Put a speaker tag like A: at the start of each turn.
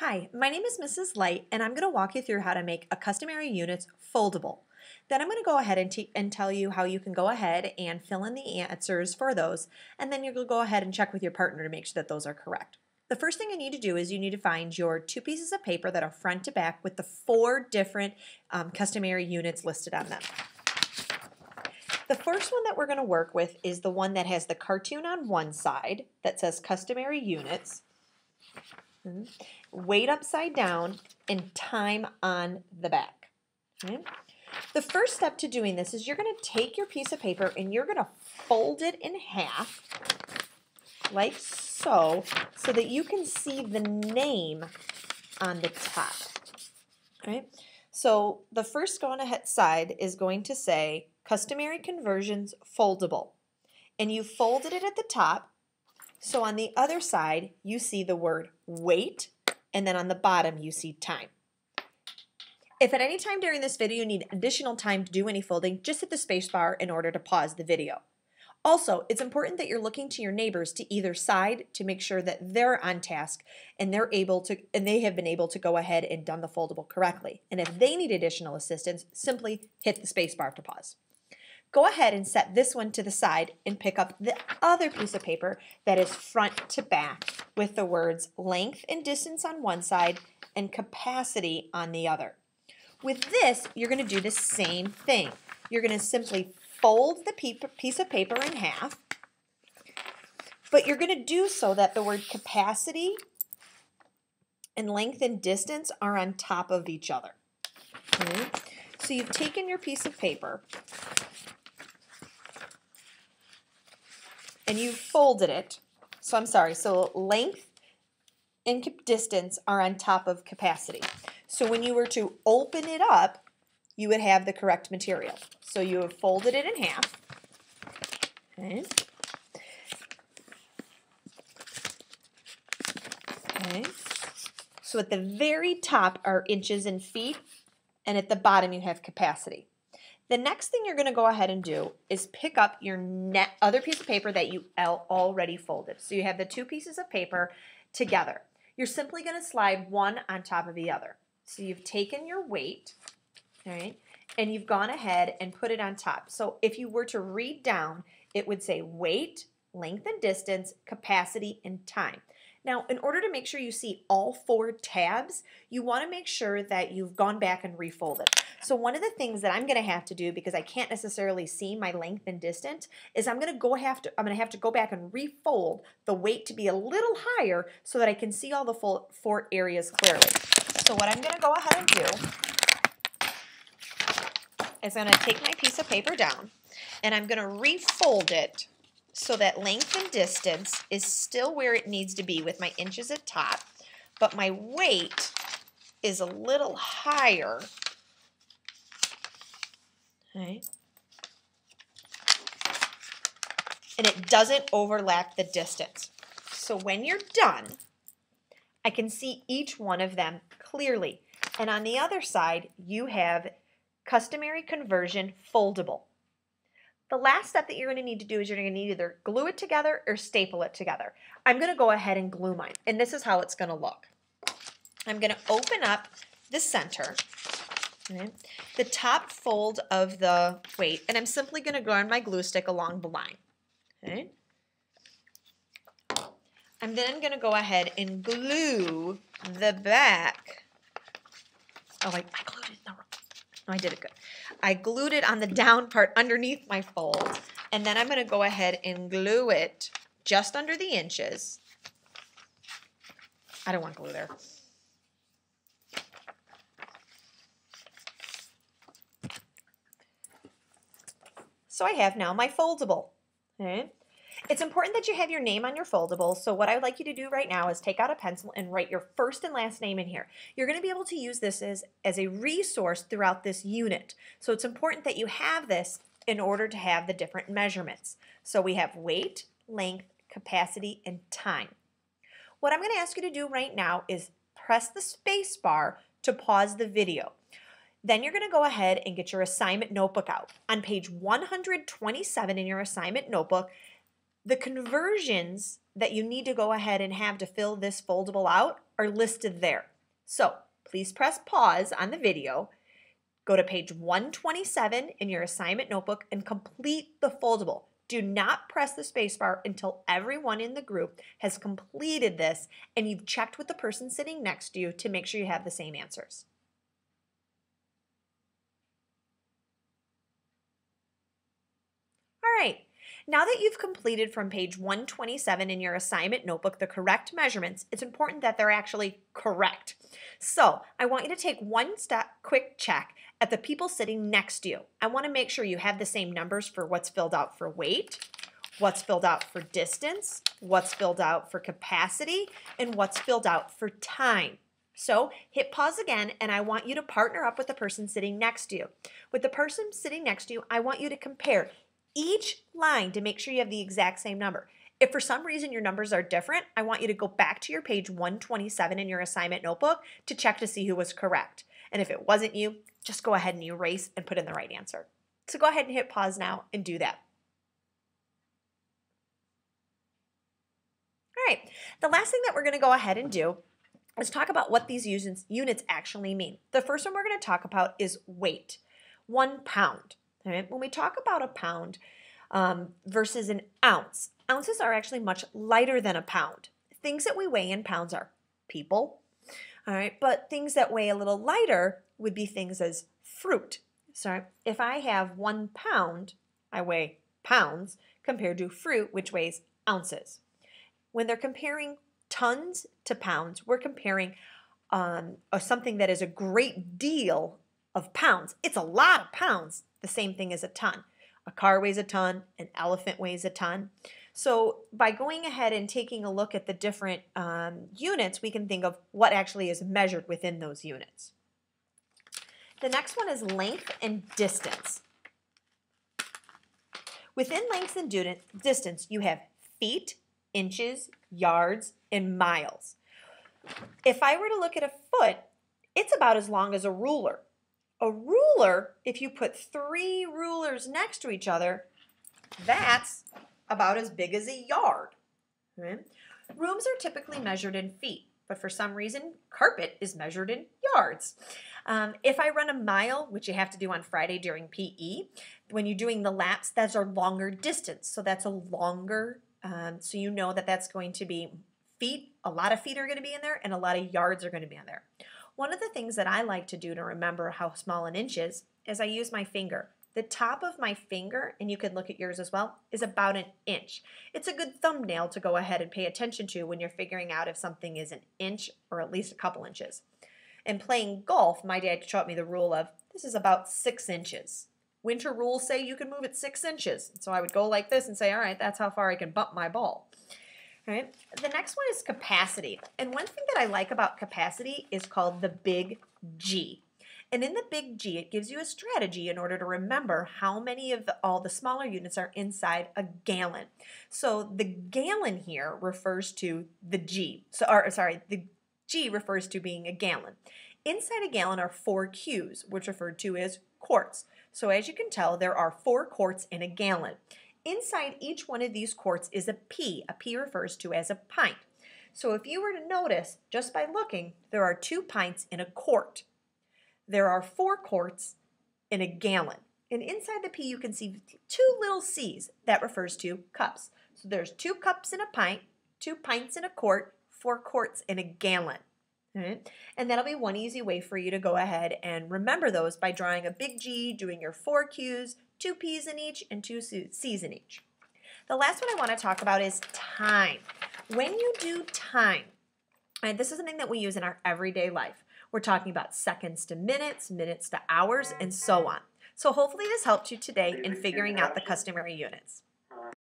A: Hi, my name is Mrs. Light, and I'm going to walk you through how to make a customary units foldable. Then I'm going to go ahead and tell you how you can go ahead and fill in the answers for those, and then you're going to go ahead and check with your partner to make sure that those are correct. The first thing you need to do is you need to find your two pieces of paper that are front to back with the four different customary units listed on them. The first one that we're going to work with is the one that has the cartoon on one side that says customary units, weight upside down, and time on the back. Okay? The first step to doing this is you're going to take your piece of paper and you're going to fold it in half like so that you can see the name on the top. All right? So the first side is going to say Customary Conversions Foldable, and you folded it at the top, so on the other side you see the word weight, and then on the bottom you see time. If at any time during this video you need additional time to do any folding, just hit the space bar in order to pause the video. Also, it's important that you're looking to your neighbors to either side to make sure that they're on task and they have been able to go ahead and done the foldable correctly. And if they need additional assistance, simply hit the space bar to pause. Go ahead and set this one to the side and pick up the other piece of paper that is front to back with the words length and distance on one side and capacity on the other. With this, you're going to do the same thing. You're going to simply fold the piece of paper in half, but you're going to do so that the word capacity and length and distance are on top of each other. Okay? So you've taken your piece of paper and you've folded it. So length and distance are on top of capacity. So when you were to open it up, you would have the correct material. So you have folded it in half. Okay. Okay. So at the very top are inches and feet, and at the bottom you have capacity. The next thing you're going to go ahead and do is pick up your other piece of paper that you already folded. So you have the two pieces of paper together. You're simply going to slide one on top of the other. So you've taken your weight, all right, and you've gone ahead and put it on top. So if you were to read down, it would say weight, length and distance, capacity, and time. Now, in order to make sure you see all four tabs, you want to make sure that you've gone back and refolded. So one of the things that I'm going to have to do, because I can't necessarily see my length and distance, is I'm going to have to go back and refold the weight to be a little higher so that I can see all the four areas clearly. So what I'm going to go ahead and do is I'm going to take my piece of paper down and I'm going to refold it so that length and distance is still where it needs to be with my inches at top, but my weight is a little higher. Okay. And it doesn't overlap the distance. So when you're done, I can see each one of them clearly. And on the other side, you have Customary Conversion Foldable. The last step that you're going to need to do is you're going to need to either glue it together or staple it together. I'm going to go ahead and glue mine, and this is how it's going to look. I'm going to open up the center, okay, the top fold of the weight, and I'm simply going to run my glue stick along the line. Okay. I'm then going to go ahead and glue the back. Oh, I glued it. No, I did it good. I glued it on the down part underneath my fold, and then I'm going to go ahead and glue it just under the inches. I don't want glue there. So I have now my foldable. Okay. It's important that you have your name on your foldable, so what I would like you to do right now is take out a pencil and write your first and last name in here. You're going to be able to use this as a resource throughout this unit. So it's important that you have this in order to have the different measurements. So we have weight, length, capacity, and time. What I'm going to ask you to do right now is press the space bar to pause the video. Then you're going to go ahead and get your assignment notebook out. On page 127 in your assignment notebook, the conversions that you need to go ahead and have to fill this foldable out are listed there. So please press pause on the video, go to page 127 in your assignment notebook and complete the foldable. Do not press the spacebar until everyone in the group has completed this and you've checked with the person sitting next to you to make sure you have the same answers. All right, now that you've completed from page 127 in your assignment notebook the correct measurements, it's important that they're actually correct. So I want you to take one quick check at the people sitting next to you. I want to make sure you have the same numbers for what's filled out for weight, what's filled out for distance, what's filled out for capacity, and what's filled out for time. So hit pause again, and I want you to partner up with the person sitting next to you. With the person sitting next to you, I want you to compare each line to make sure you have the exact same number. If for some reason your numbers are different, I want you to go back to your page 127 in your assignment notebook to check to see who was correct. And if it wasn't you, just go ahead and erase and put in the right answer. So go ahead and hit pause now and do that. All right, the last thing that we're going to go ahead and do is talk about what these units actually mean. The first one we're going to talk about is weight, 1 pound. All right, when we talk about a pound versus an ounce, ounces are actually much lighter than a pound. Things that we weigh in pounds are people, all right, but things that weigh a little lighter would be things as fruit. So if I have 1 pound, I weigh pounds compared to fruit, which weighs ounces. When they're comparing tons to pounds, we're comparing something that is a great deal of pounds. It's a lot of pounds, the same thing as a ton. A car weighs a ton, an elephant weighs a ton. So by going ahead and taking a look at the different units, we can think of what actually is measured within those units. The next one is length and distance. Within length and distance, you have feet, inches, yards, and miles. If I were to look at a foot, it's about as long as a ruler. A ruler, if you put 3 rulers next to each other, that's about as big as a yard. Right? Rooms are typically measured in feet, but for some reason, carpet is measured in yards. If I run a mile, which you have to do on Friday during PE, when you're doing the laps, that's a longer distance. So that's a longer, so you know that that's going to be feet. A lot of feet are going to be in there, and a lot of yards are going to be in there. One of the things that I like to do to remember how small an inch is I use my finger. The top of my finger, and you can look at yours as well, is about an inch. It's a good thumbnail to go ahead and pay attention to when you're figuring out if something is an inch or at least a couple inches. In playing golf, my dad taught me the rule of this is about 6 inches. Winter rules say you can move it 6 inches. So I would go like this and say, all right, that's how far I can bump my ball. All right. The next one is capacity. And one thing that I like about capacity is called the big G. And in the big G, it gives you a strategy in order to remember how many of all the smaller units are inside a gallon. So the gallon here refers to the G. The G refers to being a gallon. Inside a gallon are 4 Qs, which are referred to as quarts. So as you can tell, there are 4 quarts in a gallon. Inside each one of these quarts is a P. A P refers to as a pint. So if you were to notice, just by looking, there are 2 pints in a quart. There are 4 quarts in a gallon. And inside the P, you can see 2 little C's. That refers to cups. So there's 2 cups in a pint, 2 pints in a quart, 4 quarts in a gallon. All right? And that'll be one easy way for you to go ahead and remember those by drawing a big G, doing your 4 Qs, 2 P's in each, and 2 C's in each. The last one I want to talk about is time. When you do time, and this is something that we use in our everyday life. We're talking about seconds to minutes, minutes to hours, and so on. So hopefully this helped you today in figuring out the customary units.